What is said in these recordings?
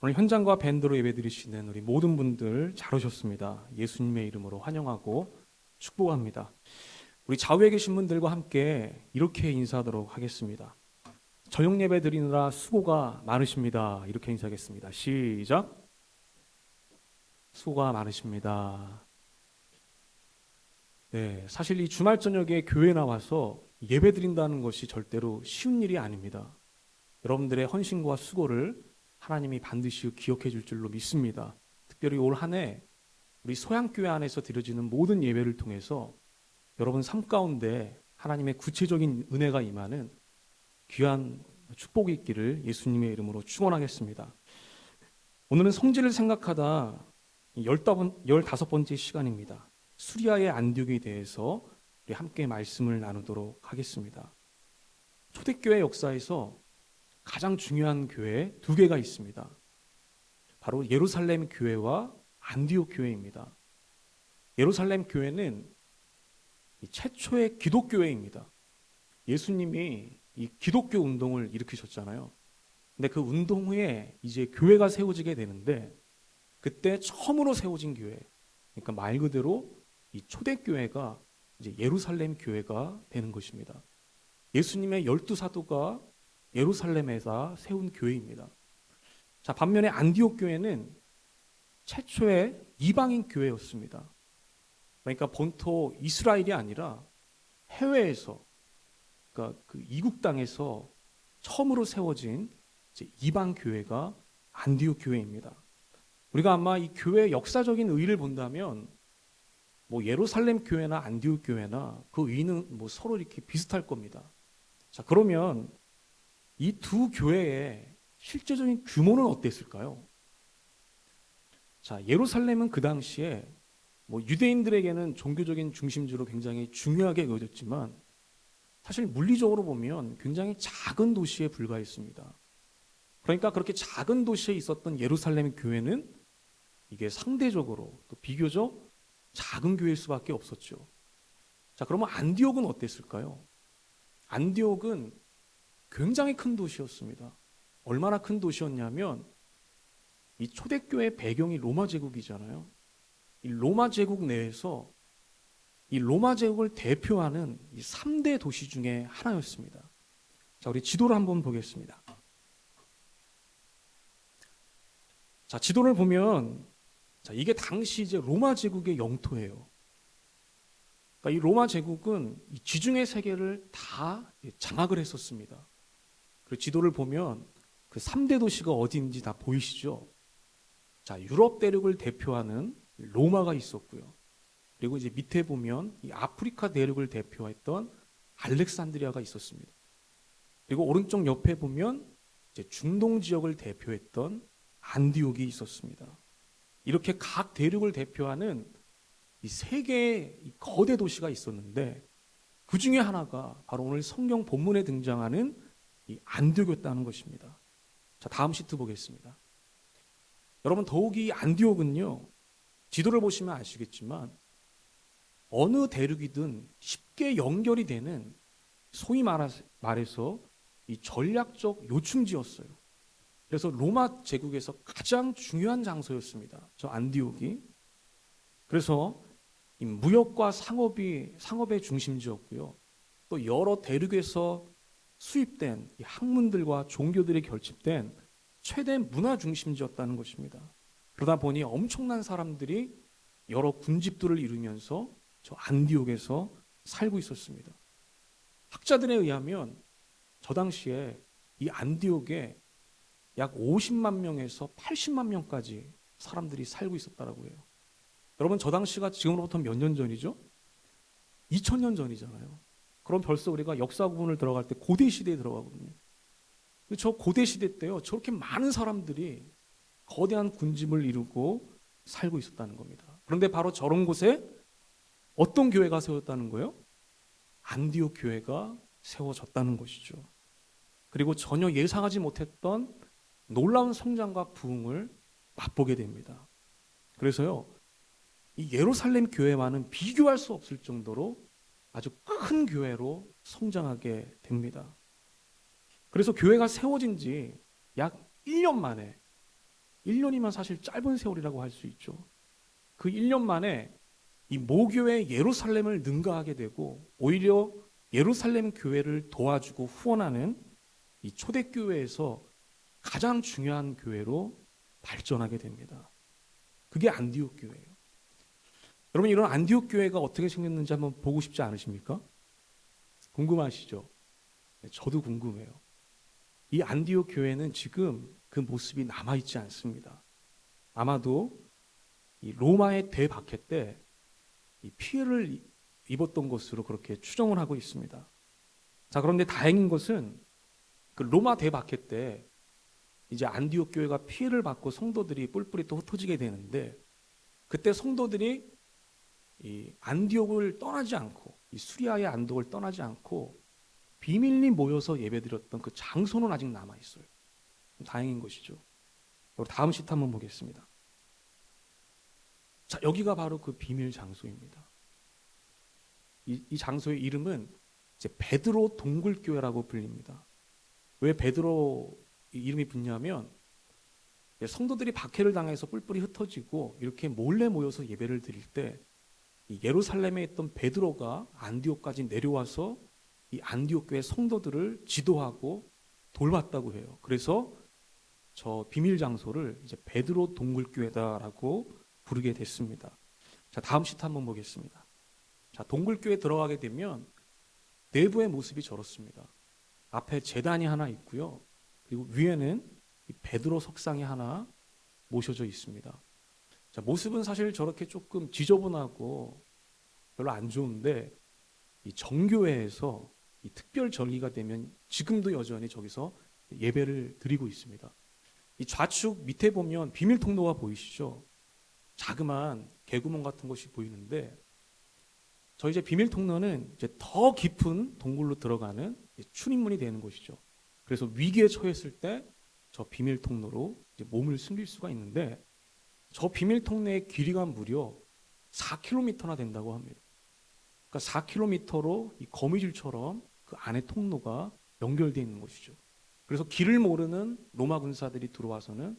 오늘 현장과 밴드로 예배드리시는 우리 모든 분들 잘 오셨습니다. 예수님의 이름으로 환영하고 축복합니다. 우리 좌우에 계신 분들과 함께 이렇게 인사하도록 하겠습니다. 저녁 예배 드리느라 수고가 많으십니다. 이렇게 인사하겠습니다. 시작. 수고가 많으십니다. 네, 사실 이 주말 저녁에 교회 나와서 예배 드린다는 것이 절대로 쉬운 일이 아닙니다. 여러분들의 헌신과 수고를 하나님이 반드시 기억해 줄 줄로 믿습니다. 특별히 올 한 해 우리 소양교회 안에서 드려지는 모든 예배를 통해서 여러분 삶 가운데 하나님의 구체적인 은혜가 임하는 귀한 축복이 있기를 예수님의 이름으로 축원하겠습니다. 오늘은 성지를 생각하다 15번째 시간입니다. 수리아의 안디옥에 대해서 우리 함께 말씀을 나누도록 하겠습니다. 초대교회 역사에서 가장 중요한 교회 두 개가 있습니다. 바로 예루살렘 교회와 안디옥 교회입니다. 예루살렘 교회는 최초의 기독교회입니다. 예수님이 이 기독교 운동을 일으키셨잖아요. 근데 그 운동 후에 이제 교회가 세워지게 되는데 그때 처음으로 세워진 교회, 그러니까 말 그대로 이 초대교회가 이제 예루살렘 교회가 되는 것입니다. 예수님의 12사도가 예루살렘에서 세운 교회입니다. 자, 반면에 안디옥 교회는 최초의 이방인 교회였습니다. 그러니까 본토 이스라엘이 아니라 해외에서, 그러니까 그 이국 땅에서 처음으로 세워진 이제 이방 교회가 안디옥 교회입니다. 우리가 아마 이 교회의 역사적인 의의를 본다면 뭐 예루살렘 교회나 안디옥 교회나 그 의의는 뭐 서로 이렇게 비슷할 겁니다. 자, 그러면 이 두 교회의 실제적인 규모는 어땠을까요? 자, 예루살렘은 그 당시에 뭐 유대인들에게는 종교적인 중심지로 굉장히 중요하게 여겨졌지만 사실 물리적으로 보면 굉장히 작은 도시에 불과했습니다. 그러니까 그렇게 작은 도시에 있었던 예루살렘 교회는 이게 상대적으로 또 비교적 작은 교회일 수밖에 없었죠. 자, 그러면 안디옥은 어땠을까요? 안디옥은 굉장히 큰 도시였습니다. 얼마나 큰 도시였냐면 이 초대교회 배경이 로마 제국이잖아요. 이 로마 제국 내에서 이 로마 제국을 대표하는 이 3대 도시 중에 하나였습니다. 자, 우리 지도를 한번 보겠습니다. 자, 지도를 보면 자, 이게 당시 이제 로마 제국의 영토예요. 그러니까 이 로마 제국은 이 지중해 세계를 다 장악을 했었습니다. 그리고 지도를 보면 그 3대 도시가 어디인지 다 보이시죠? 자, 유럽 대륙을 대표하는 로마가 있었고요. 그리고 이제 밑에 보면 이 아프리카 대륙을 대표했던 알렉산드리아가 있었습니다. 그리고 오른쪽 옆에 보면 이제 중동 지역을 대표했던 안디옥이 있었습니다. 이렇게 각 대륙을 대표하는 이 세 개의 이 거대 도시가 있었는데 그 중에 하나가 바로 오늘 성경 본문에 등장하는 이 안디옥이었다는 것입니다. 자, 다음 시트 보겠습니다. 여러분, 더욱이 안디옥은요, 지도를 보시면 아시겠지만 어느 대륙이든 쉽게 연결이 되는 소위 말해서 이 전략적 요충지였어요. 그래서 로마 제국에서 가장 중요한 장소였습니다. 저 안디옥이. 그래서 이 무역과 상업의 중심지였고요. 또 여러 대륙에서 수입된 이 학문들과 종교들이 결집된 최대 문화 중심지였다는 것입니다. 그러다 보니 엄청난 사람들이 여러 군집들을 이루면서 저 안디옥에서 살고 있었습니다. 학자들에 의하면 저 당시에 이 안디옥에 약 50만 명에서 80만 명까지 사람들이 살고 있었다고 해요. 여러분, 저 당시가 지금으로부터 몇 년 전이죠? 2000년 전이잖아요. 그럼 벌써 우리가 역사 부분을 들어갈 때 고대 시대에 들어가거든요. 저 고대 시대 때요, 저렇게 많은 사람들이 거대한 군집을 이루고 살고 있었다는 겁니다. 그런데 바로 저런 곳에 어떤 교회가 세웠다는 거예요? 안디옥 교회가 세워졌다는 것이죠. 그리고 전혀 예상하지 못했던 놀라운 성장과 부흥을 맛보게 됩니다. 그래서요, 이 예루살렘 교회와는 비교할 수 없을 정도로 아주 큰 교회로 성장하게 됩니다. 그래서 교회가 세워진 지 약 1년 만에 1년이면 사실 짧은 세월이라고 할 수 있죠. 그 1년 만에 이 모교회 예루살렘을 능가하게 되고 오히려 예루살렘 교회를 도와주고 후원하는 이 초대교회에서 가장 중요한 교회로 발전하게 됩니다. 그게 안디옥 교회예요. 여러분, 이런 안디옥 교회가 어떻게 생겼는지 한번 보고 싶지 않으십니까? 궁금하시죠? 네, 저도 궁금해요. 이 안디옥 교회는 지금 그 모습이 남아있지 않습니다. 아마도 이 로마의 대박해 때 이 피해를 입었던 것으로 그렇게 추정을 하고 있습니다. 자, 그런데 다행인 것은 그 로마 대박해 때 이제 안디옥 교회가 피해를 받고 성도들이 뿔뿔이 또 흩어지게 되는데, 그때 성도들이 이 안디옥을 떠나지 않고, 이 수리아의 안디옥을 떠나지 않고 비밀리 모여서 예배드렸던 그 장소는 아직 남아 있어요. 다행인 것이죠. 다음 시트 한번 보겠습니다. 자, 여기가 바로 그 비밀 장소입니다. 이 장소의 이름은 이제 베드로 동굴교회라고 불립니다. 왜 베드로 이름이 붙냐면, 성도들이 박해를 당해서 뿔뿔이 흩어지고 이렇게 몰래 모여서 예배를 드릴 때 예루살렘에 있던 베드로가 안디옥까지 내려와서 이 안디옥 교회 성도들을 지도하고 돌봤다고 해요. 그래서 저 비밀 장소를 이제 베드로 동굴교회다라고 부르게 됐습니다. 자, 다음 시트 한번 보겠습니다. 자, 동굴교회 들어가게 되면 내부의 모습이 저렇습니다. 앞에 제단이 하나 있고요. 그리고 위에는 이 베드로 석상이 하나 모셔져 있습니다. 자, 모습은 사실 저렇게 조금 지저분하고 별로 안 좋은데, 이 정교회에서 이 특별 절기가 되면 지금도 여전히 저기서 예배를 드리고 있습니다. 이 좌측 밑에 보면 비밀 통로가 보이시죠? 자그마한 개구멍 같은 것이 보이는데, 저 이제 비밀 통로는 이제 더 깊은 동굴로 들어가는 출입문이 되는 것이죠. 그래서 위기에 처했을 때 저 비밀 통로로 이제 몸을 숨길 수가 있는데, 저 비밀 통로의 길이가 무려 4km나 된다고 합니다. 그러니까 4km로 이 거미줄처럼 그 안에 통로가 연결되어 있는 것이죠. 그래서 길을 모르는 로마 군사들이 들어와서는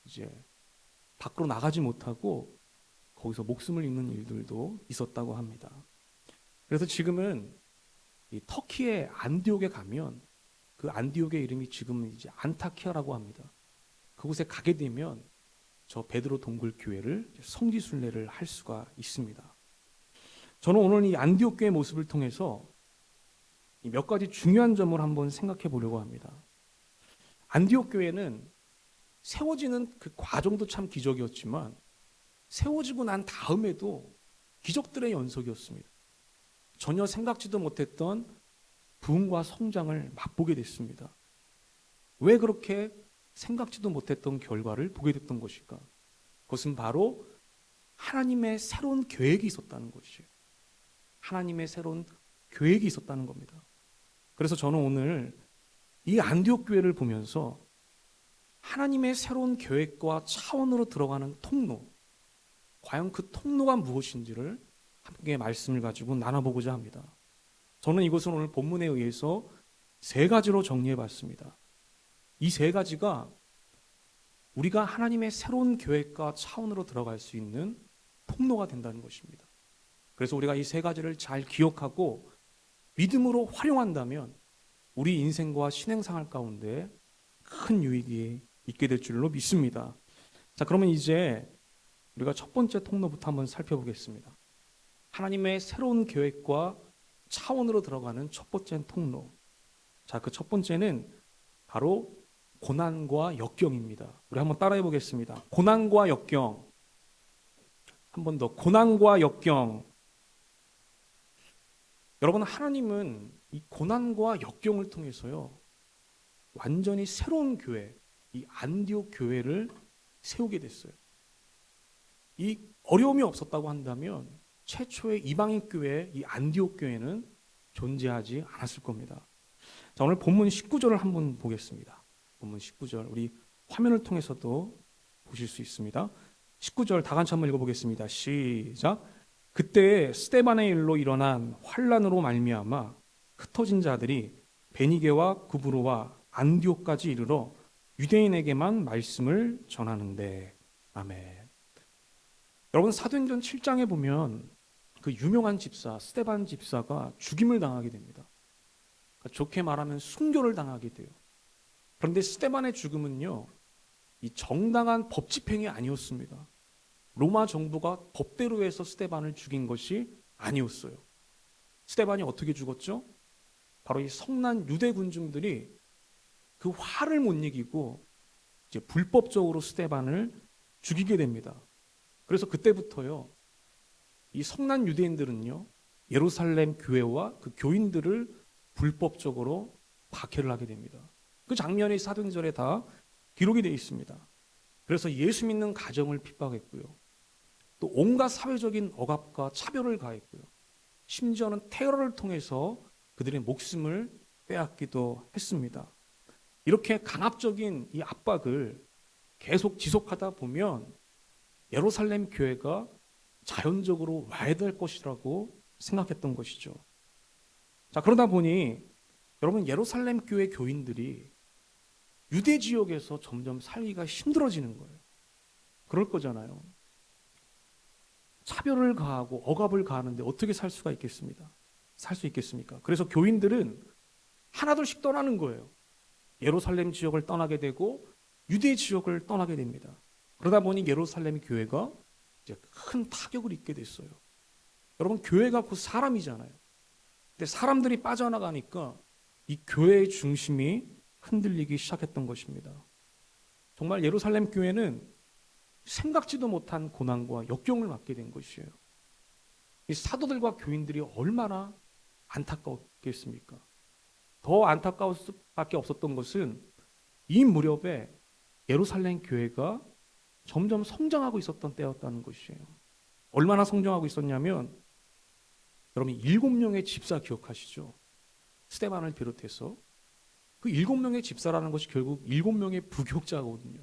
이제 밖으로 나가지 못하고 거기서 목숨을 잃는 일들도 있었다고 합니다. 그래서 지금은 이 터키의 안디옥에 가면 그 안디옥의 이름이 지금은 이제 안타키아라고 합니다. 그곳에 가게 되면 저 베드로 동굴 교회를 성지 순례를 할 수가 있습니다. 저는 오늘 이 안디옥 교회의 모습을 통해서 몇 가지 중요한 점을 한번 생각해 보려고 합니다. 안디옥 교회는 세워지는 그 과정도 참 기적이었지만 세워지고 난 다음에도 기적들의 연속이었습니다. 전혀 생각지도 못했던 부흥과 성장을 맛보게 됐습니다. 왜 그렇게 생각지도 못했던 결과를 보게 됐던 것일까? 그것은 바로 하나님의 새로운 계획이 있었다는 것이죠. 하나님의 새로운 계획이 있었다는 겁니다. 그래서 저는 오늘 이 안디옥 교회를 보면서 하나님의 새로운 계획과 차원으로 들어가는 통로, 과연 그 통로가 무엇인지를 함께 말씀을 가지고 나눠보고자 합니다. 저는 이것을 오늘 본문에 의해서 세 가지로 정리해 봤습니다. 이 세 가지가 우리가 하나님의 새로운 계획과 차원으로 들어갈 수 있는 통로가 된다는 것입니다. 그래서 우리가 이 세 가지를 잘 기억하고 믿음으로 활용한다면 우리 인생과 신앙생활 가운데 큰 유익이 있게 될 줄로 믿습니다. 자, 그러면 이제 우리가 첫 번째 통로부터 한번 살펴보겠습니다. 하나님의 새로운 계획과 차원으로 들어가는 첫 번째 통로. 자, 그 첫 번째는 바로 고난과 역경입니다. 우리 한번 따라해 보겠습니다. 고난과 역경. 한 번 더. 고난과 역경. 여러분, 하나님은 이 고난과 역경을 통해서요, 완전히 새로운 교회, 이 안디옥 교회를 세우게 됐어요. 이 어려움이 없었다고 한다면 최초의 이방인 교회, 이 안디옥 교회는 존재하지 않았을 겁니다. 자, 오늘 본문 19절을 한번 보겠습니다. 본문 19절, 우리 화면을 통해서도 보실 수 있습니다. 19절 다 같이 한번 읽어보겠습니다. 시작. 그때 스데반의 일로 일어난 환란으로 말미암아 흩어진 자들이 베니게와 구브로와 안디옥까지 이르러 유대인에게만 말씀을 전하는데. 아멘. 여러분, 사도행전 7장에 보면 그 유명한 집사 스데반 집사가 죽임을 당하게 됩니다. 그러니까 좋게 말하면 순교를 당하게 돼요. 그런데 스데반의 죽음은요, 이 정당한 법 집행이 아니었습니다. 로마 정부가 법대로 해서 스데반을 죽인 것이 아니었어요. 스데반이 어떻게 죽었죠? 바로 이 성난 유대 군중들이 그 화를 못 이기고 이제 불법적으로 스데반을 죽이게 됩니다. 그래서 그때부터요, 이 성난 유대인들은요, 예루살렘 교회와 그 교인들을 불법적으로 박해를 하게 됩니다. 그 장면이 사도행전에 다 기록이 되어 있습니다. 그래서 예수 믿는 가정을 핍박했고요. 또 온갖 사회적인 억압과 차별을 가했고요. 심지어는 테러를 통해서 그들의 목숨을 빼앗기도 했습니다. 이렇게 강압적인 이 압박을 계속 지속하다 보면 예루살렘 교회가 자연적으로 와야 될 것이라고 생각했던 것이죠. 자, 그러다 보니 여러분, 예루살렘 교회 교인들이 유대 지역에서 점점 살기가 힘들어지는 거예요. 그럴 거잖아요. 차별을 가하고 억압을 가하는데 어떻게 살 수가 있겠습니다? 살 수 있겠습니까? 그래서 교인들은 하나둘씩 떠나는 거예요. 예루살렘 지역을 떠나게 되고 유대 지역을 떠나게 됩니다. 그러다 보니 예루살렘 교회가 이제 큰 타격을 입게 됐어요. 여러분, 교회가 곧 사람이잖아요. 근데 사람들이 빠져나가니까 이 교회의 중심이 흔들리기 시작했던 것입니다. 정말 예루살렘 교회는 생각지도 못한 고난과 역경을 맞게 된 것이에요. 이 사도들과 교인들이 얼마나 안타까웠겠습니까? 더 안타까울 수밖에 없었던 것은 이 무렵에 예루살렘 교회가 점점 성장하고 있었던 때였다는 것이에요. 얼마나 성장하고 있었냐면, 여러분 7명의 집사 기억하시죠? 스데반을 비롯해서 그 7명의 집사라는 것이 결국 7명의 부교육자거든요.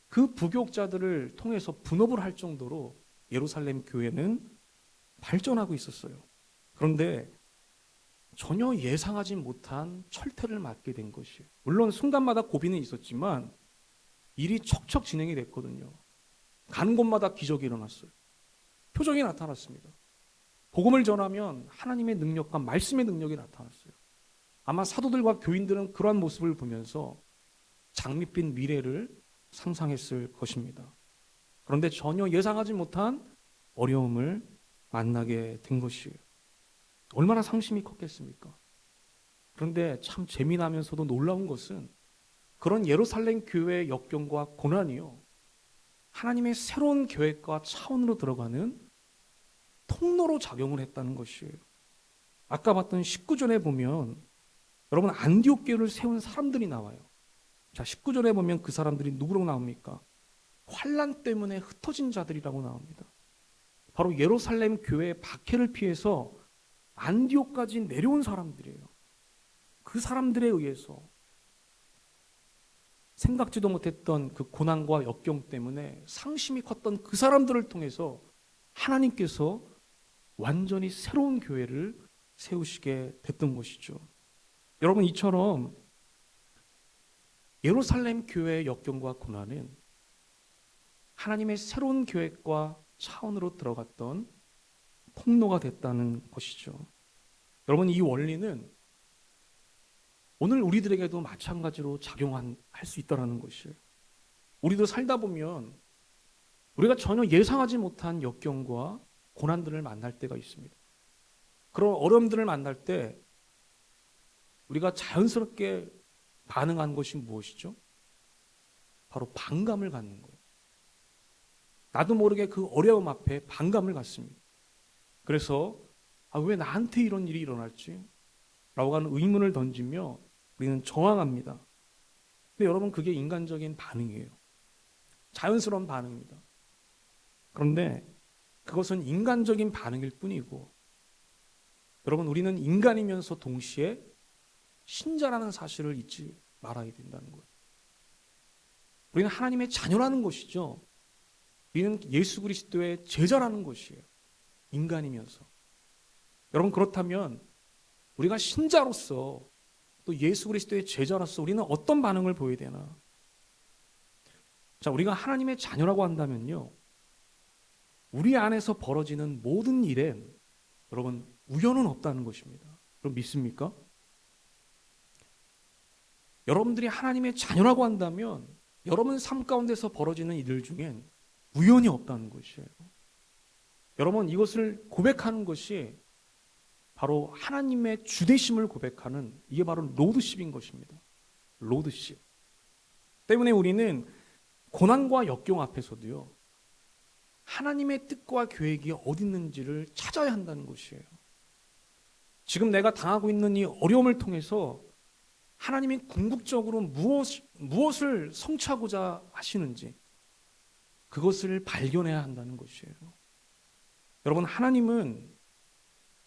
그 부교육자들을 통해서 분업을 할 정도로 예루살렘 교회는 발전하고 있었어요. 그런데 전혀 예상하지 못한 철퇴를 맞게 된 것이에요. 물론 순간마다 고비는 있었지만 일이 척척 진행이 됐거든요. 가는 곳마다 기적이 일어났어요. 표적이 나타났습니다. 복음을 전하면 하나님의 능력과 말씀의 능력이 나타났어요. 아마 사도들과 교인들은 그러한 모습을 보면서 장밋빛 미래를 상상했을 것입니다. 그런데 전혀 예상하지 못한 어려움을 만나게 된 것이에요. 얼마나 상심이 컸겠습니까? 그런데 참 재미나면서도 놀라운 것은 그런 예루살렘 교회의 역경과 고난이요, 하나님의 새로운 계획과 차원으로 들어가는 통로로 작용을 했다는 것이에요. 아까 봤던 19절에 보면 여러분, 안디옥 교회를 세운 사람들이 나와요. 자, 19절에 보면 그 사람들이 누구로 나옵니까? 환난 때문에 흩어진 자들이라고 나옵니다. 바로 예루살렘 교회의 박해를 피해서 안디옥까지 내려온 사람들이에요. 그 사람들에 의해서 생각지도 못했던 그 고난과 역경 때문에 상심이 컸던 그 사람들을 통해서 하나님께서 완전히 새로운 교회를 세우시게 됐던 것이죠. 여러분, 이처럼 예루살렘 교회의 역경과 고난은 하나님의 새로운 계획과 차원으로 들어갔던 통로가 됐다는 것이죠. 여러분, 이 원리는 오늘 우리들에게도 마찬가지로 작용할 수 있다는 것이에요. 우리도 살다 보면 우리가 전혀 예상하지 못한 역경과 고난들을 만날 때가 있습니다. 그런 어려움들을 만날 때 우리가 자연스럽게 반응한 것이 무엇이죠? 바로 반감을 갖는 거예요. 나도 모르게 그 어려움 앞에 반감을 갖습니다. 그래서 왜 나한테 이런 일이 일어날지? 라고 하는 의문을 던지며 우리는 저항합니다. 근데 여러분, 그게 인간적인 반응이에요. 자연스러운 반응입니다. 그런데 그것은 인간적인 반응일 뿐이고, 여러분, 우리는 인간이면서 동시에 신자라는 사실을 잊지 말아야 된다는 거예요. 우리는 하나님의 자녀라는 것이죠. 우리는 예수 그리스도의 제자라는 것이에요. 인간이면서. 여러분, 그렇다면 우리가 신자로서 또 예수 그리스도의 제자로서 우리는 어떤 반응을 보여야 되나? 자, 우리가 하나님의 자녀라고 한다면요, 우리 안에서 벌어지는 모든 일엔 여러분 우연은 없다는 것입니다. 여러분 믿습니까? 여러분들이 하나님의 자녀라고 한다면 여러분 삶 가운데서 벌어지는 일들 중엔 우연이 없다는 것이에요. 여러분 이것을 고백하는 것이 바로 하나님의 주되심을 고백하는, 이게 바로 로드십인 것입니다. 로드십. 때문에 우리는 고난과 역경 앞에서도요, 하나님의 뜻과 계획이 어디 있는지를 찾아야 한다는 것이에요. 지금 내가 당하고 있는 이 어려움을 통해서 하나님이 궁극적으로 무엇을 성취하고자 하시는지 그것을 발견해야 한다는 것이에요. 여러분, 하나님은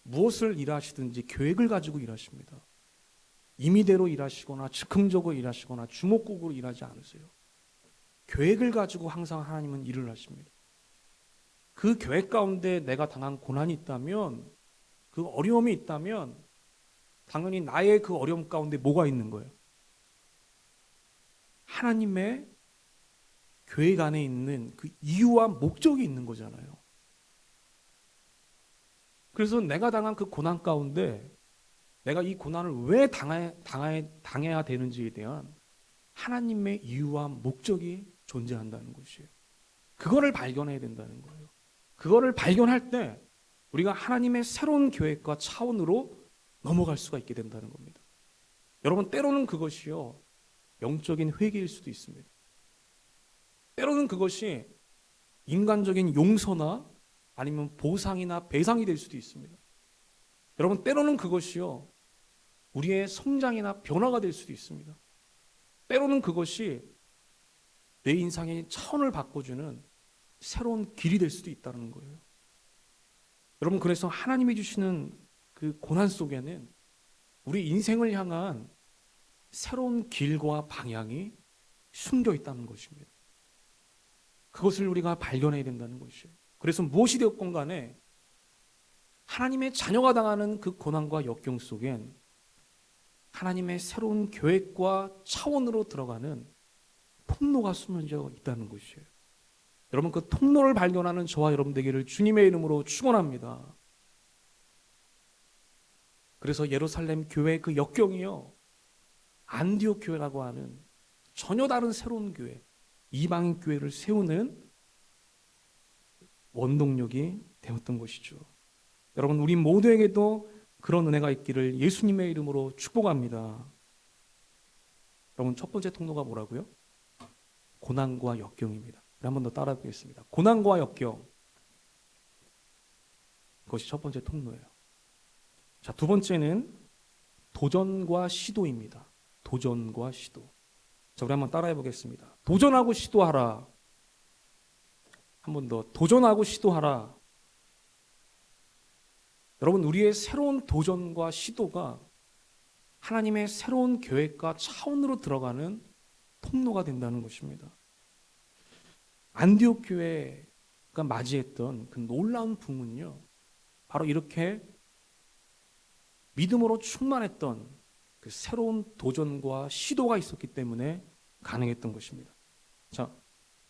무엇을 일하시든지 계획을 가지고 일하십니다. 임의대로 일하시거나 즉흥적으로 일하시거나 주목국으로 일하지 않으세요. 계획을 가지고 항상 하나님은 일을 하십니다. 그 계획 가운데 내가 당한 고난이 있다면, 그 어려움이 있다면 당연히 나의 그 어려움 가운데 뭐가 있는 거예요? 하나님의 계획 안에 있는 그 이유와 목적이 있는 거잖아요. 그래서 내가 당한 그 고난 가운데 내가 이 고난을 왜 당해야 되는지에 대한 하나님의 이유와 목적이 존재한다는 것이에요. 그거를 발견해야 된다는 거예요. 그거를 발견할 때 우리가 하나님의 새로운 계획과 차원으로 넘어갈 수가 있게 된다는 겁니다. 여러분, 때로는 그것이요, 영적인 회개일 수도 있습니다. 때로는 그것이 인간적인 용서나 아니면 보상이나 배상이 될 수도 있습니다. 여러분, 때로는 그것이요, 우리의 성장이나 변화가 될 수도 있습니다. 때로는 그것이 내 인생의 차원을 바꿔주는 새로운 길이 될 수도 있다는 거예요. 여러분, 그래서 하나님이 주시는 그 고난 속에는 우리 인생을 향한 새로운 길과 방향이 숨겨 있다는 것입니다. 그것을 우리가 발견해야 된다는 것이에요. 그래서 무엇이 되었건 간에 하나님의 자녀가 당하는 그 고난과 역경 속엔 하나님의 새로운 계획과 차원으로 들어가는 통로가 숨겨져 있다는 것이에요. 여러분, 그 통로를 발견하는 저와 여러분 되기를 주님의 이름으로 축원합니다. 그래서 예루살렘 교회 그 역경이요, 안디옥 교회라고 하는 전혀 다른 새로운 교회, 이방인 교회를 세우는 원동력이 되었던 것이죠. 여러분, 우리 모두에게도 그런 은혜가 있기를 예수님의 이름으로 축복합니다. 여러분, 첫 번째 통로가 뭐라고요? 고난과 역경입니다. 한 번 더 따라 보겠습니다. 고난과 역경, 그것이 첫 번째 통로예요. 자, 두 번째는 도전과 시도입니다. 도전과 시도. 자, 우리 한번 따라해 보겠습니다. 도전하고 시도하라. 한 번 더. 도전하고 시도하라. 여러분, 우리의 새로운 도전과 시도가 하나님의 새로운 계획과 차원으로 들어가는 통로가 된다는 것입니다. 안디옥 교회가 맞이했던 그 놀라운 부흥은요, 바로 이렇게 믿음으로 충만했던 그 새로운 도전과 시도가 있었기 때문에 가능했던 것입니다. 자,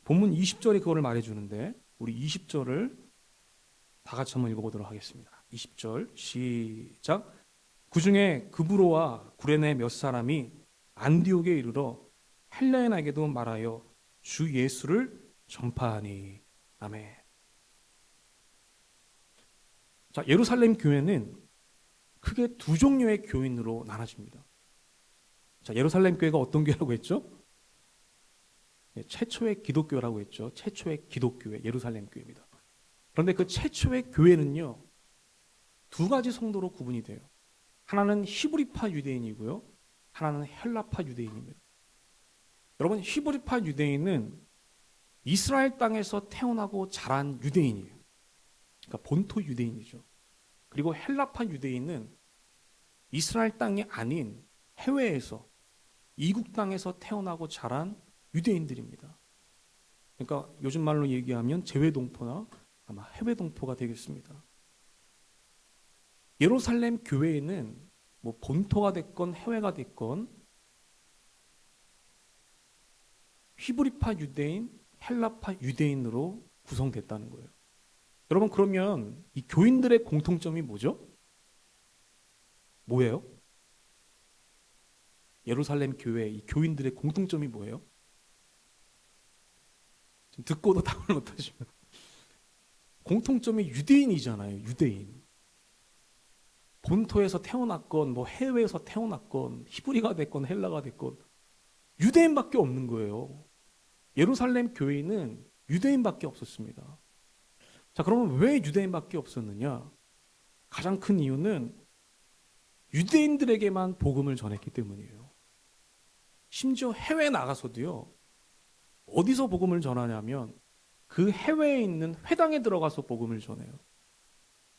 본문 20절이 그거를 말해주는데 우리 20절을 다 같이 한번 읽어보도록 하겠습니다. 20절 시작. 그중에 그브로와 구레네 몇 사람이 안디옥에 이르러 헬레나에게도 말하여 주 예수를 전파하니. 아멘. 자, 예루살렘 교회는 크게 두 종류의 교인으로 나눠집니다. 자, 예루살렘 교회가 어떤 교회라고 했죠? 최초의 기독교라고 했죠. 최초의 기독교회, 예루살렘 교회입니다. 그런데 그 최초의 교회는요, 두 가지 성도로 구분이 돼요. 하나는 히브리파 유대인이고요, 하나는 헬라파 유대인입니다. 여러분, 히브리파 유대인은 이스라엘 땅에서 태어나고 자란 유대인이에요. 그러니까 본토 유대인이죠. 그리고 헬라파 유대인은 이스라엘 땅이 아닌 해외에서, 이국 땅에서 태어나고 자란 유대인들입니다. 그러니까 요즘 말로 얘기하면 재외동포나 아마 해외동포가 되겠습니다. 예루살렘 교회에는 뭐 본토가 됐건 해외가 됐건 히브리파 유대인, 헬라파 유대인으로 구성됐다는 거예요. 여러분, 그러면 이 교인들의 공통점이 뭐죠? 뭐예요? 예루살렘 교회 이 교인들의 공통점이 뭐예요? 지금 듣고도 답을 못하시면 공통점이 유대인이잖아요. 유대인. 본토에서 태어났건 뭐 해외에서 태어났건 히브리가 됐건 헬라가 됐건 유대인밖에 없는 거예요. 예루살렘 교회는 유대인밖에 없었습니다. 자, 그러면 왜 유대인밖에 없었느냐? 가장 큰 이유는 유대인들에게만 복음을 전했기 때문이에요. 심지어 해외에 나가서도요. 어디서 복음을 전하냐면 그 해외에 있는 회당에 들어가서 복음을 전해요.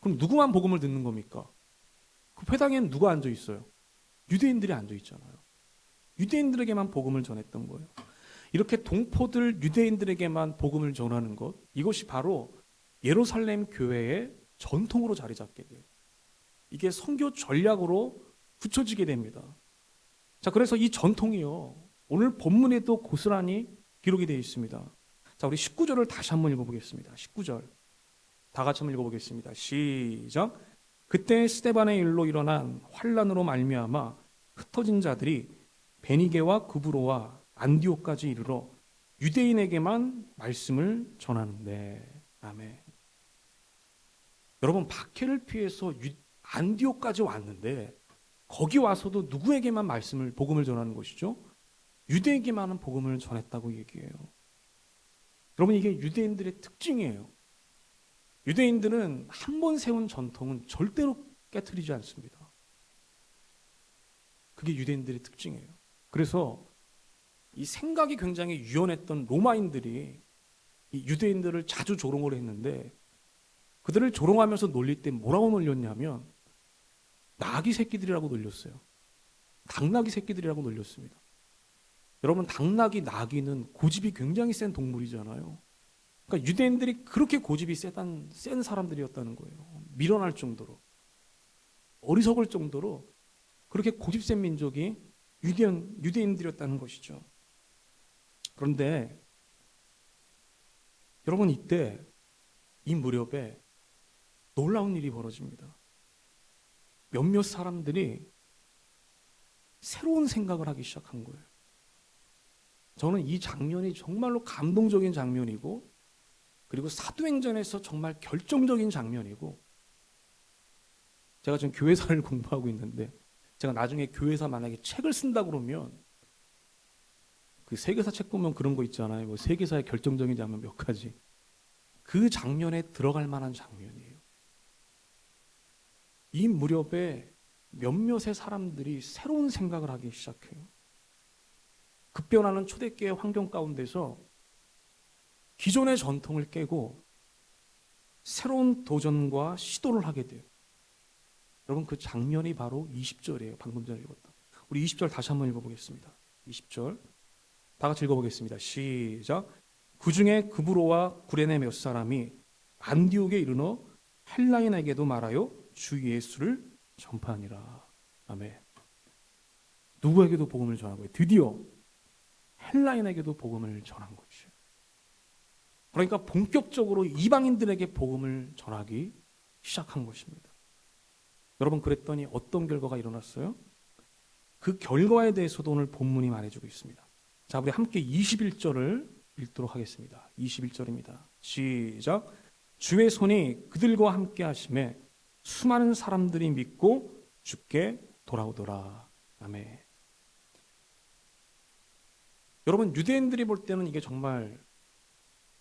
그럼 누구만 복음을 듣는 겁니까? 그 회당에는 누가 앉아 있어요? 유대인들이 앉아 있잖아요. 유대인들에게만 복음을 전했던 거예요. 이렇게 동포들 유대인들에게만 복음을 전하는 것, 이것이 바로 예루살렘 교회의 전통으로 자리 잡게 돼요. 이게 선교 전략으로 굳혀지게 됩니다. 자, 그래서 이 전통이요, 오늘 본문에도 고스란히 기록이 되어 있습니다. 자, 우리 19절을 다시 한번 읽어보겠습니다. 19절 다 같이 한번 읽어보겠습니다. 시작. 그때 스데반의 일로 일어난 환란으로 말미암아 흩어진 자들이 베니게와 구브로와 안디옥까지 이르러 유대인에게만 말씀을 전하는데. 아멘. 여러분, 박해를 피해서 안디옥까지 왔는데 거기 와서도 누구에게만 복음을 전하는 것이죠? 유대에게만은 복음을 전했다고 얘기해요. 여러분, 이게 유대인들의 특징이에요. 유대인들은 한 번 세운 전통은 절대로 깨트리지 않습니다. 그게 유대인들의 특징이에요. 그래서 이 생각이 굉장히 유연했던 로마인들이 이 유대인들을 자주 조롱을 했는데, 그들을 조롱하면서 놀릴 때 뭐라고 놀렸냐면 나귀 새끼들이라고 놀렸어요. 당나귀 새끼들이라고 놀렸습니다. 여러분, 당나귀, 나귀는 고집이 굉장히 센 동물이잖아요. 그러니까 유대인들이 그렇게 고집이 센 사람들이었다는 거예요. 밀어날 정도로, 어리석을 정도로 그렇게 고집 센 민족이 유대인들이었다는 것이죠. 그런데 여러분, 이때 이 무렵에 놀라운 일이 벌어집니다. 몇몇 사람들이 새로운 생각을 하기 시작한 거예요. 저는 이 장면이 정말로 감동적인 장면이고, 그리고 사도행전에서 정말 결정적인 장면이고, 제가 지금 교회사를 공부하고 있는데 제가 나중에 교회사 만약에 책을 쓴다 그러면 그 세계사 책 보면 그런 거 있잖아요. 뭐 세계사의 결정적인 장면 몇 가지. 그 장면에 들어갈 만한 장면이에요. 이 무렵에 몇몇의 사람들이 새로운 생각을 하기 시작해요. 급변하는 초대교회 환경 가운데서 기존의 전통을 깨고 새로운 도전과 시도를 하게 돼요. 여러분, 그 장면이 바로 20절이에요. 방금 전에 읽었던. 우리 20절 다시 한번 읽어보겠습니다. 20절 다 같이 읽어보겠습니다. 시작. 그 중에 구브로와 구레네 몇 사람이 안디옥에 이르러 헬라인에게도 말하여 주 예수를 전파하니라. 아멘. 누구에게도 복음을 전한 거예요. 드디어 헬라인에게도 복음을 전한 것이에요. 그러니까 본격적으로 이방인들에게 복음을 전하기 시작한 것입니다. 여러분, 그랬더니 어떤 결과가 일어났어요? 그 결과에 대해서도 오늘 본문이 말해주고 있습니다. 자, 우리 함께 21절을 읽도록 하겠습니다. 21절입니다. 시작. 주의 손이 그들과 함께 하심에 수많은 사람들이 믿고 주께 돌아오더라. 아멘. 여러분, 유대인들이 볼 때는 이게 정말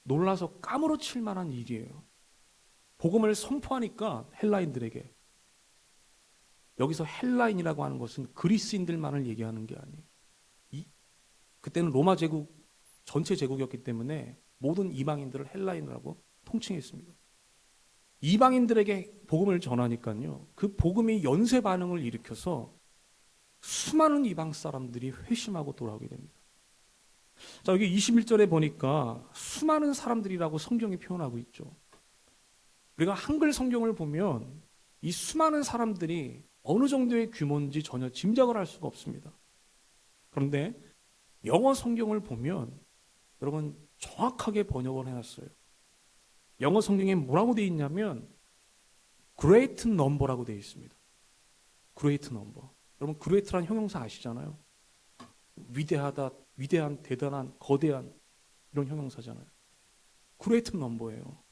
놀라서 까무러칠 만한 일이에요. 복음을 선포하니까 헬라인들에게, 여기서 헬라인이라고 하는 것은 그리스인들만을 얘기하는 게 아니에요. 그때는 로마 제국 전체 제국이었기 때문에 모든 이방인들을 헬라인이라고 통칭했습니다. 이방인들에게 복음을 전하니까요, 그 복음이 연쇄 반응을 일으켜서 수많은 이방 사람들이 회심하고 돌아오게 됩니다. 자, 여기 21절에 보니까 수많은 사람들이라고 성경이 표현하고 있죠. 우리가 한글 성경을 보면 이 수많은 사람들이 어느 정도의 규모인지 전혀 짐작을 할 수가 없습니다. 그런데 영어 성경을 보면 여러분, 정확하게 번역을 해놨어요. 영어 성경에 뭐라고 되어 있냐면 great number라고 되어 있습니다. great number. 여러분 great란 형용사 아시잖아요. 위대하다, 위대한, 대단한, 거대한 이런 형용사잖아요. great number예요.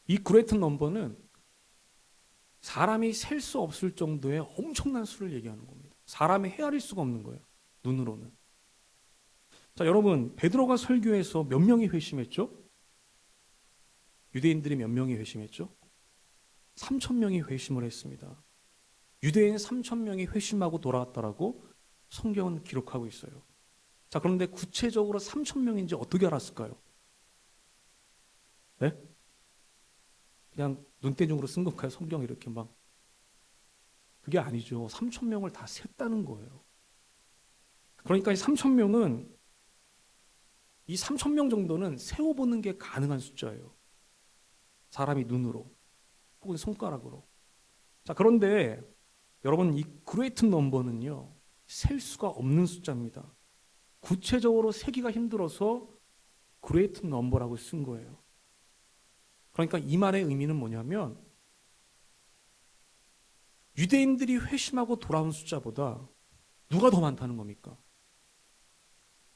이 great number는 사람이 셀 수 없을 정도의 엄청난 수를 얘기하는 겁니다. 사람이 헤아릴 수가 없는 거예요. 눈으로는. 자, 여러분 베드로가 설교에서 몇 명이 회심했죠? 유대인들이 몇 명이 회심했죠? 3,000명이 회심을 했습니다. 유대인 3,000명이 회심하고 돌아왔다라고 성경은 기록하고 있어요. 자, 그런데 구체적으로 3,000명인지 어떻게 알았을까요? 네? 그냥 눈대중으로 쓴 건가요? 성경 이렇게 막. 그게 아니죠. 3,000명을 다 셌다는 거예요. 그러니까 이 3,000명은 이 3,000명 정도는 세어보는 게 가능한 숫자예요. 사람이 눈으로 혹은 손가락으로. 자, 그런데 여러분 이 그레이트 넘버는요. 셀 수가 없는 숫자입니다. 구체적으로 세기가 힘들어서 그레이트 넘버라고 쓴 거예요. 그러니까 이 말의 의미는 뭐냐면 유대인들이 회심하고 돌아온 숫자보다 누가 더 많다는 겁니까?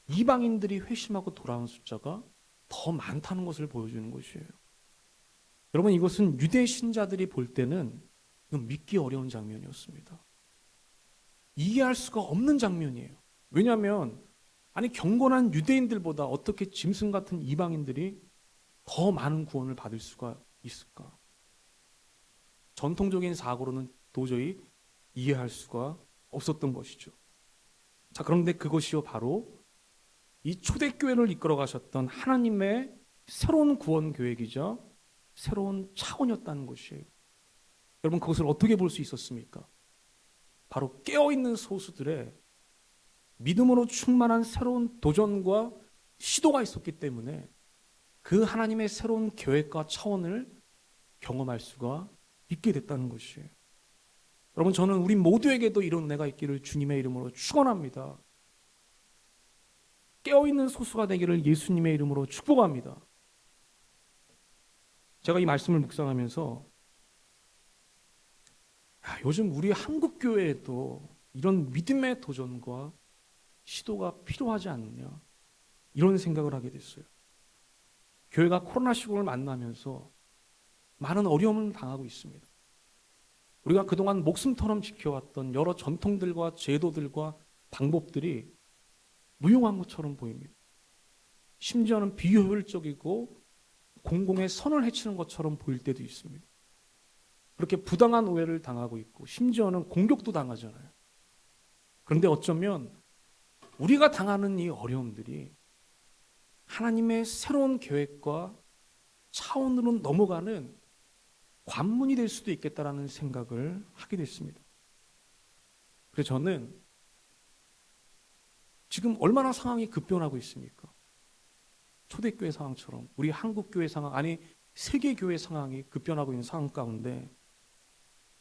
이방인들이 회심하고 돌아온 숫자가 더 많다는 것을 보여주는 것이에요. 여러분 이것은 유대 신자들이 볼 때는 믿기 어려운 장면이었습니다. 이해할 수가 없는 장면이에요. 왜냐하면 아니 경건한 유대인들보다 어떻게 짐승 같은 이방인들이 더 많은 구원을 받을 수가 있을까? 전통적인 사고로는 도저히 이해할 수가 없었던 것이죠. 자, 그런데 그것이요 바로 이 초대교회를 이끌어 가셨던 하나님의 새로운 구원 계획이자 새로운 차원이었다는 것이에요. 여러분 그것을 어떻게 볼 수 있었습니까? 바로 깨어있는 소수들의 믿음으로 충만한 새로운 도전과 시도가 있었기 때문에 그 하나님의 새로운 계획과 차원을 경험할 수가 있게 됐다는 것이에요. 여러분 저는 우리 모두에게도 이런 은혜가 있기를 주님의 이름으로 축원합니다. 깨어있는 소수가 되기를 예수님의 이름으로 축복합니다. 제가 이 말씀을 묵상하면서 요즘 우리 한국 교회에도 이런 믿음의 도전과 시도가 필요하지 않느냐 이런 생각을 하게 됐어요. 교회가 코로나 시국을 만나면서 많은 어려움을 당하고 있습니다. 우리가 그동안 목숨처럼 지켜왔던 여러 전통들과 제도들과 방법들이 무용한 것처럼 보입니다. 심지어는 비효율적이고 공공의 선을 해치는 것처럼 보일 때도 있습니다. 그렇게 부당한 오해를 당하고 있고 심지어는 공격도 당하잖아요. 그런데 어쩌면 우리가 당하는 이 어려움들이 하나님의 새로운 계획과 차원으로 넘어가는 관문이 될 수도 있겠다라는 생각을 하게 됐습니다. 그래서 저는 지금 얼마나 상황이 급변하고 있습니까? 초대교회 상황처럼 우리 한국교회 상황, 아니 세계교회 상황이 급변하고 있는 상황 가운데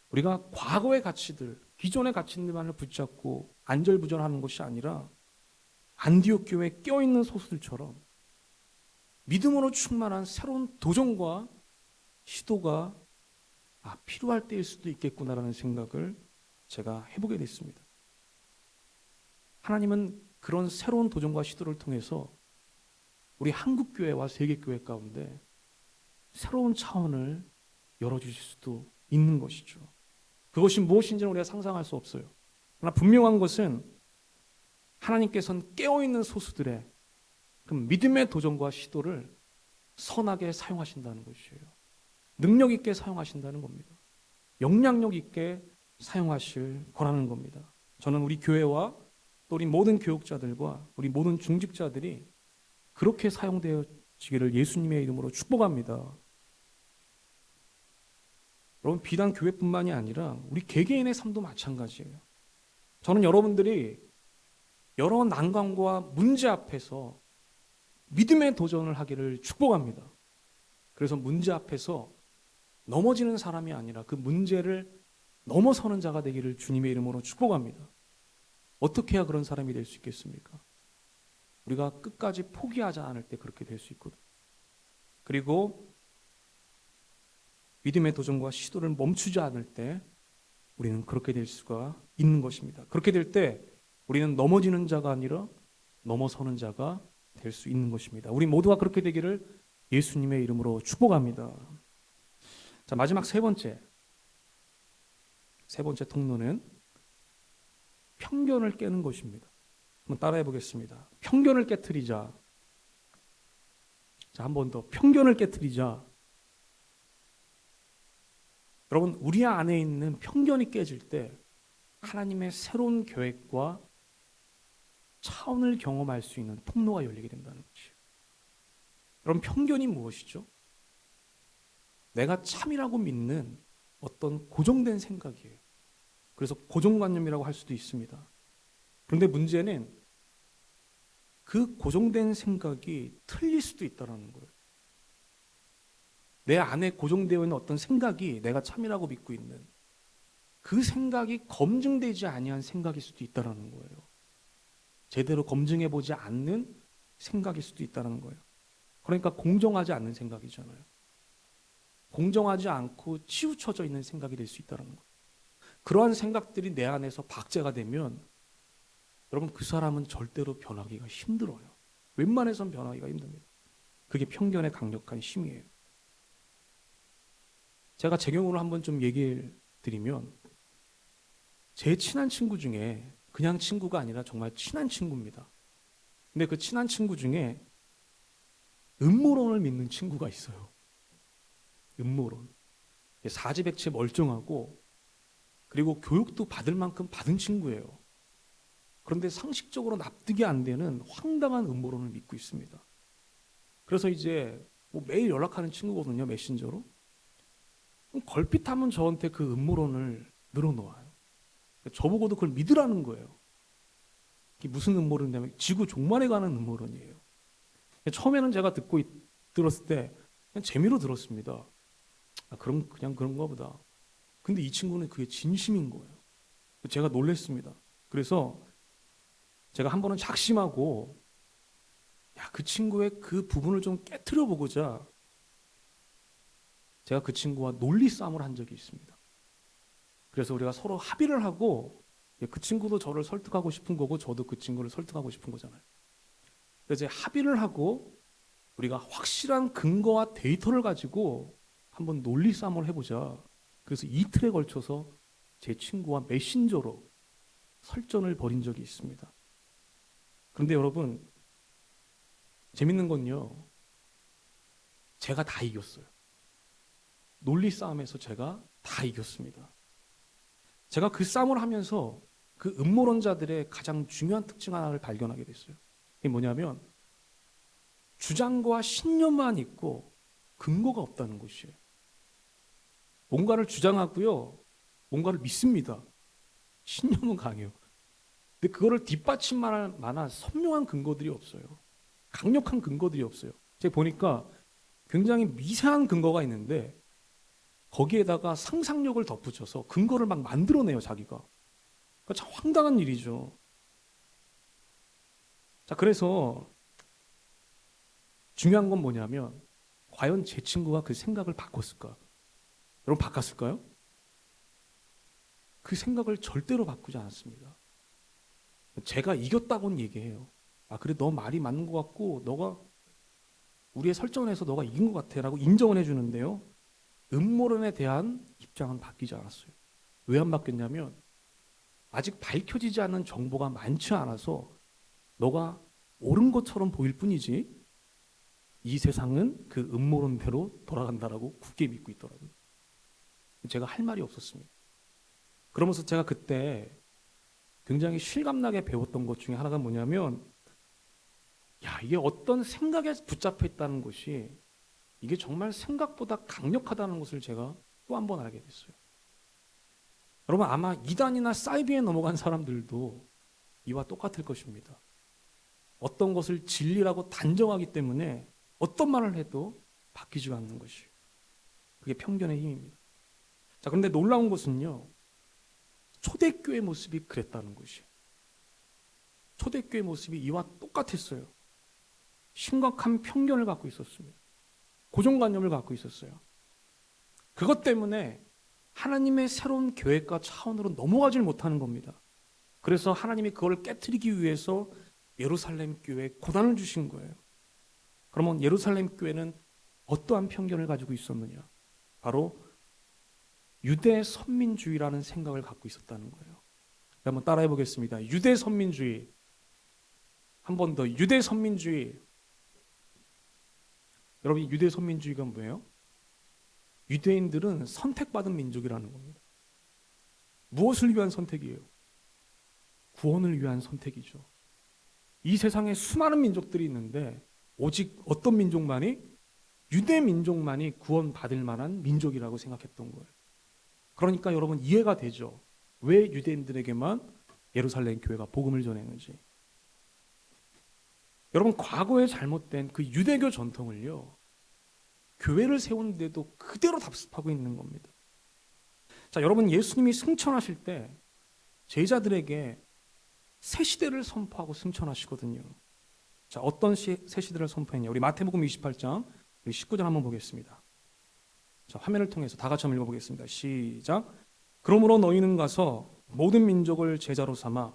우리가 과거의 가치들, 기존의 가치들만을 붙잡고 안절부절하는 것이 아니라 안디옥 교회 껴있는 소수들처럼 믿음으로 충만한 새로운 도전과 시도가 필요할 때일 수도 있겠구나라는 생각을 제가 해보게 됐습니다. 하나님은 그런 새로운 도전과 시도를 통해서 우리 한국교회와 세계교회 가운데 새로운 차원을 열어주실 수도 있는 것이죠. 그것이 무엇인지는 우리가 상상할 수 없어요. 그러나 분명한 것은 하나님께서는 깨어있는 소수들의 그 믿음의 도전과 시도를 선하게 사용하신다는 것이에요. 능력 있게 사용하신다는 겁니다. 영향력 있게 사용하실 거라는 겁니다. 저는 우리 교회와 또 우리 모든 교육자들과 우리 모든 중직자들이 그렇게 사용되어지기를 예수님의 이름으로 축복합니다. 여러분 비단 교회뿐만이 아니라 우리 개개인의 삶도 마찬가지예요. 저는 여러분들이 여러 난관과 문제 앞에서 믿음의 도전을 하기를 축복합니다. 그래서 문제 앞에서 넘어지는 사람이 아니라 그 문제를 넘어서는 자가 되기를 주님의 이름으로 축복합니다. 어떻게 해야 그런 사람이 될 수 있겠습니까? 우리가 끝까지 포기하지 않을 때 그렇게 될 수 있거든. 그리고 믿음의 도전과 시도를 멈추지 않을 때 우리는 그렇게 될 수가 있는 것입니다. 그렇게 될 때 우리는 넘어지는 자가 아니라 넘어서는 자가 될 수 있는 것입니다. 우리 모두가 그렇게 되기를 예수님의 이름으로 축복합니다. 자, 마지막 세 번째 통로는 편견을 깨는 것입니다. 한번 따라해 보겠습니다. 편견을 깨트리자. 자, 한 번 더. 편견을 깨트리자. 여러분, 우리 안에 있는 편견이 깨질 때 하나님의 새로운 계획과 차원을 경험할 수 있는 통로가 열리게 된다는 것이에요. 여러분, 편견이 무엇이죠? 내가 참이라고 믿는 어떤 고정된 생각이에요. 그래서 고정관념이라고 할 수도 있습니다. 그런데 문제는 그 고정된 생각이 틀릴 수도 있다는 거예요. 내 안에 고정되어 있는 어떤 생각이 내가 참이라고 믿고 있는 그 생각이 검증되지 아니한 생각일 수도 있다는 거예요. 제대로 검증해 보지 않는 생각일 수도 있다는 거예요. 그러니까 공정하지 않는 생각이잖아요. 공정하지 않고 치우쳐져 있는 생각이 될 수 있다는 거예요. 그러한 생각들이 내 안에서 박제가 되면 여러분, 그 사람은 절대로 변하기가 힘들어요. 웬만해선 변하기가 힘듭니다. 그게 편견의 강력한 힘이에요. 제가 제 경우를 한번 좀 얘기를 드리면, 제 친한 친구 중에 그냥 친구가 아니라 정말 친한 친구입니다. 근데 그 친한 친구 중에 음모론을 믿는 친구가 있어요. 음모론. 사지백체 멀쩡하고 그리고 교육도 받을 만큼 받은 친구예요. 그런데 상식적으로 납득이 안 되는 황당한 음모론을 믿고 있습니다. 그래서 이제 뭐 매일 연락하는 친구거든요, 메신저로. 걸핏하면 저한테 그 음모론을 늘어놓아요. 저보고도 그걸 믿으라는 거예요. 이게 무슨 음모론이냐면 지구 종말에 관한 음모론이에요. 처음에는 제가 들었을 때 그냥 재미로 들었습니다. 아, 그럼 그냥 그런가 보다. 근데 이 친구는 그게 진심인 거예요. 제가 놀랬습니다. 그래서 제가 한 번은 작심하고 그 친구의 그 부분을 좀 깨트려 보고자 제가 그 친구와 논리 싸움을 한 적이 있습니다. 그래서 우리가 서로 합의를 하고 그 친구도 저를 설득하고 싶은 거고 저도 그 친구를 설득하고 싶은 거잖아요. 그래서 합의를 하고 우리가 확실한 근거와 데이터를 가지고 한번 논리 싸움을 해보자. 그래서 이틀에 걸쳐서 제 친구와 메신저로 설전을 벌인 적이 있습니다. 그런데 여러분, 재밌는 건요, 제가 다 이겼어요. 논리 싸움에서 제가 다 이겼습니다. 제가 그 싸움을 하면서 그 음모론자들의 가장 중요한 특징 하나를 발견하게 됐어요. 그게 뭐냐면 주장과 신념만 있고 근거가 없다는 것이에요. 뭔가를 주장하고요, 뭔가를 믿습니다. 신념은 강해요. 근데 그거를 뒷받침할 만한 선명한 근거들이 없어요. 강력한 근거들이 없어요. 제가 보니까 굉장히 미세한 근거가 있는데 거기에다가 상상력을 덧붙여서 근거를 막 만들어내요, 자기가. 그러니까 참 황당한 일이죠. 자, 그래서 중요한 건 뭐냐면 과연 제 친구가 그 생각을 바꿨을까? 여러분, 바꿨을까요? 그 생각을 절대로 바꾸지 않았습니다. 제가 이겼다고는 얘기해요. 아, 그래, 너 말이 맞는 것 같고 너가 우리의 설정에서 너가 이긴 것 같아 라고 인정을 해주는데요, 음모론에 대한 입장은 바뀌지 않았어요. 왜 안 바뀌었냐면 아직 밝혀지지 않은 정보가 많지 않아서 너가 옳은 것처럼 보일 뿐이지 이 세상은 그 음모론대로 돌아간다라고 굳게 믿고 있더라고요. 제가 할 말이 없었습니다. 그러면서 제가 그때 굉장히 실감나게 배웠던 것 중에 하나가 뭐냐면, 이게 어떤 생각에 붙잡혀 있다는 것이 이게 정말 생각보다 강력하다는 것을 제가 또 한 번 알게 됐어요. 여러분, 아마 이단이나 사이비에 넘어간 사람들도 이와 똑같을 것입니다. 어떤 것을 진리라고 단정하기 때문에 어떤 말을 해도 바뀌지 않는 것이에요. 그게 편견의 힘입니다. 자, 그런데 놀라운 것은요, 초대교회 모습이 그랬다는 것이에요. 초대교회 모습이 이와 똑같았어요. 심각한 편견을 갖고 있었습니다. 고정관념을 갖고 있었어요. 그것 때문에 하나님의 새로운 계획과 차원으로 넘어가질 못하는 겁니다. 그래서 하나님이 그걸 깨트리기 위해서 예루살렘 교회에 고난을 주신 거예요. 그러면 예루살렘 교회는 어떠한 편견을 가지고 있었느냐? 바로 유대 선민주의라는 생각을 갖고 있었다는 거예요. 한번 따라해 보겠습니다. 유대 선민주의. 한 번 더. 유대 선민주의. 여러분, 유대 선민주의가 뭐예요? 유대인들은 선택받은 민족이라는 겁니다. 무엇을 위한 선택이에요? 구원을 위한 선택이죠. 이 세상에 수많은 민족들이 있는데 오직 어떤 민족만이? 유대 민족만이 구원받을 만한 민족이라고 생각했던 거예요. 그러니까 여러분 이해가 되죠. 왜 유대인들에게만 예루살렘 교회가 복음을 전했는지. 여러분 과거에 잘못된 그 유대교 전통을요, 교회를 세우는데도 그대로 답습하고 있는 겁니다. 자, 여러분 예수님이 승천하실 때 제자들에게 새 시대를 선포하고 승천하시거든요. 자, 어떤 새 시대를 선포했냐? 우리 마태복음 28장 우리 19절 한번 보겠습니다. 자, 화면을 통해서 다 같이 한번 읽어보겠습니다. 시작. 그러므로 너희는 가서 모든 민족을 제자로 삼아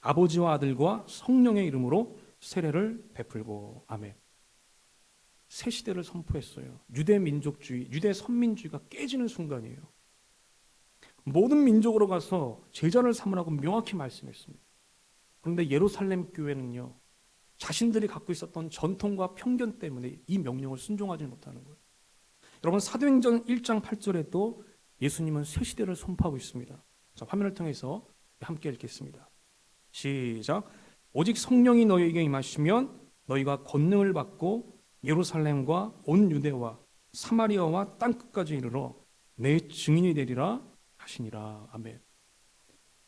아버지와 아들과 성령의 이름으로 세례를 베풀고. 아멘. 새 시대를 선포했어요. 유대 민족주의, 유대 선민주의가 깨지는 순간이에요. 모든 민족으로 가서 제자를 삼으라고 명확히 말씀했습니다. 그런데 예루살렘 교회는요, 자신들이 갖고 있었던 전통과 편견 때문에 이 명령을 순종하지 못하는 거예요. 여러분 사도행전 1장 8절에도 예수님은 새 시대를 선포하고 있습니다. 자, 화면을 통해서 함께 읽겠습니다. 시작. 오직 성령이 너희에게 임하시면 너희가 권능을 받고 예루살렘과 온 유대와 사마리아와 땅끝까지 이르러 내 증인이 되리라 하시니라. 아멘.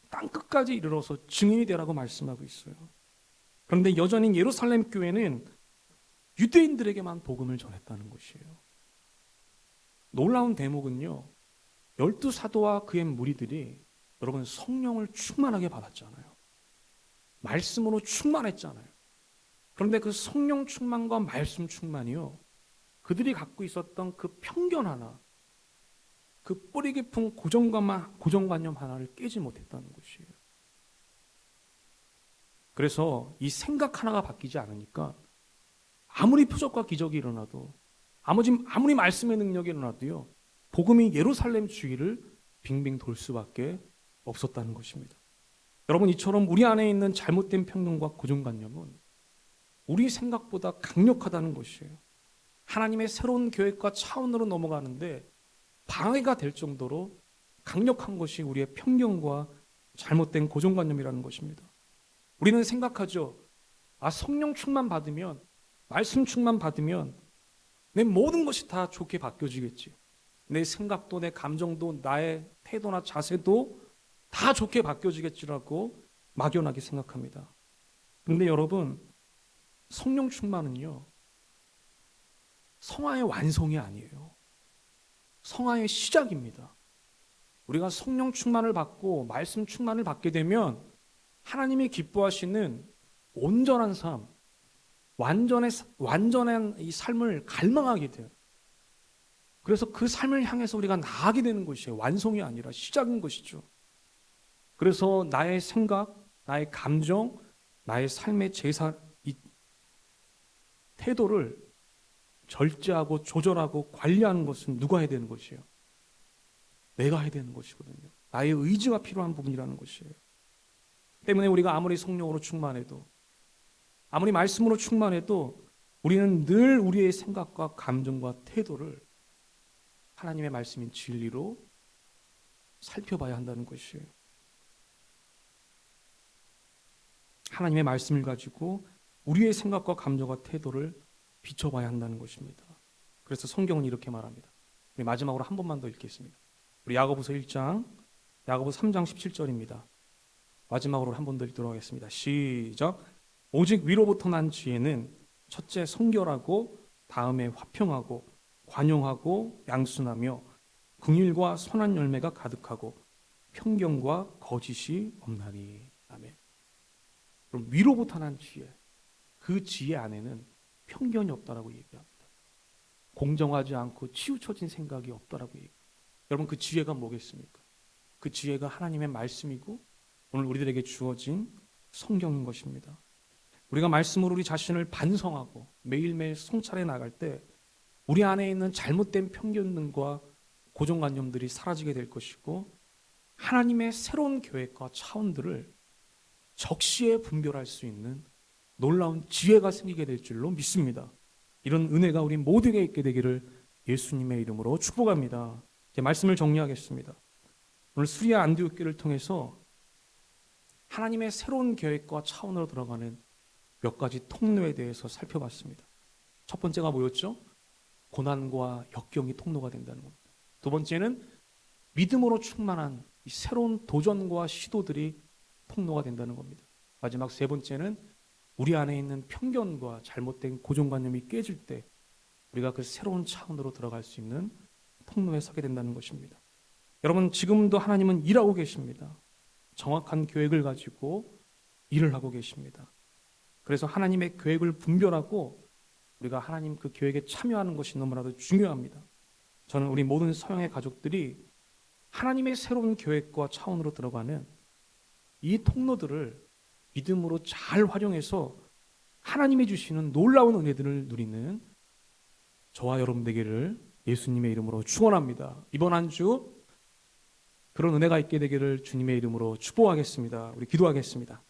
땅끝까지 이르러서 증인이 되라고 말씀하고 있어요. 그런데 여전히 예루살렘 교회는 유대인들에게만 복음을 전했다는 것이에요. 놀라운 대목은요, 12사도와 그의 무리들이 여러분 성령을 충만하게 받았잖아요. 말씀으로 충만했잖아요. 그런데 그 성령 충만과 말씀 충만이요, 그들이 갖고 있었던 그 편견 하나, 그 뿌리 깊은 고정관념 하나를 깨지 못했다는 것이에요. 그래서 이 생각 하나가 바뀌지 않으니까 아무리 표적과 기적이 일어나도, 아무리 말씀의 능력이 일어나도요, 복음이 예루살렘 주위를 빙빙 돌 수밖에 없었다는 것입니다. 여러분, 이처럼 우리 안에 있는 잘못된 편견과 고정관념은 우리 생각보다 강력하다는 것이에요. 하나님의 새로운 계획과 차원으로 넘어가는데 방해가 될 정도로 강력한 것이 우리의 편견과 잘못된 고정관념이라는 것입니다. 우리는 생각하죠. 성령 충만 받으면, 말씀 충만 받으면 내 모든 것이 다 좋게 바뀌어지겠지. 내 생각도, 내 감정도, 나의 태도나 자세도 다 좋게 바뀌어지겠지라고 막연하게 생각합니다. 그런데 여러분, 성령 충만은요, 성화의 완성이 아니에요. 성화의 시작입니다. 우리가 성령 충만을 받고 말씀 충만을 받게 되면 하나님이 기뻐하시는 온전한 삶, 완전한 이 삶을 갈망하게 돼요. 그래서 그 삶을 향해서 우리가 나아가게 되는 것이에요. 완성이 아니라 시작인 것이죠. 그래서 나의 생각, 나의 감정, 나의 삶의 이 태도를 절제하고 조절하고 관리하는 것은 누가 해야 되는 것이에요? 내가 해야 되는 것이거든요. 나의 의지가 필요한 부분이라는 것이에요. 때문에 우리가 아무리 성령으로 충만해도, 아무리 말씀으로 충만해도 우리는 늘 우리의 생각과 감정과 태도를 하나님의 말씀인 진리로 살펴봐야 한다는 것이에요. 하나님의 말씀을 가지고 우리의 생각과 감정과 태도를 비춰봐야 한다는 것입니다. 그래서 성경은 이렇게 말합니다. 우리 마지막으로 한 번만 더 읽겠습니다. 우리 야고보서 1장, 야고보서 3장 17절입니다. 마지막으로 한 번 더 읽도록 하겠습니다. 시작. 오직 위로부터 난 지혜는 첫째 성결하고 다음에 화평하고 관용하고 양순하며 긍휼과 선한 열매가 가득하고 편견과 거짓이 없나니. 아멘. 그럼 위로부터 난 지혜, 그 지혜 안에는 편견이 없다라고 얘기합니다. 공정하지 않고 치우쳐진 생각이 없다라고 얘기합니다. 여러분, 그 지혜가 뭐겠습니까? 그 지혜가 하나님의 말씀이고 오늘 우리들에게 주어진 성경인 것입니다. 우리가 말씀으로 우리 자신을 반성하고 매일매일 성찰해 나갈 때 우리 안에 있는 잘못된 편견들과 고정관념들이 사라지게 될 것이고 하나님의 새로운 계획과 차원들을 적시에 분별할 수 있는 놀라운 지혜가 생기게 될 줄로 믿습니다. 이런 은혜가 우리 모두에게 있게 되기를 예수님의 이름으로 축복합니다. 이제 말씀을 정리하겠습니다. 오늘 수리아 안디옥교를 통해서 하나님의 새로운 계획과 차원으로 들어가는 몇 가지 통로에 대해서 살펴봤습니다. 첫 번째가 뭐였죠? 고난과 역경이 통로가 된다는 겁니다. 두 번째는 믿음으로 충만한 이 새로운 도전과 시도들이 통로가 된다는 겁니다. 마지막 세 번째는 우리 안에 있는 편견과 잘못된 고정관념이 깨질 때 우리가 그 새로운 차원으로 들어갈 수 있는 통로에 서게 된다는 것입니다. 여러분, 지금도 하나님은 일하고 계십니다. 정확한 계획을 가지고 일을 하고 계십니다. 그래서 하나님의 계획을 분별하고 우리가 하나님 그 계획에 참여하는 것이 너무나도 중요합니다. 저는 우리 모든 서영의 가족들이 하나님의 새로운 계획과 차원으로 들어가는 이 통로들을 믿음으로 잘 활용해서 하나님이 주시는 놀라운 은혜들을 누리는 저와 여러분 되기를 예수님의 이름으로 축원합니다. 이번 한 주 그런 은혜가 있게 되기를 주님의 이름으로 축복하겠습니다. 우리 기도하겠습니다.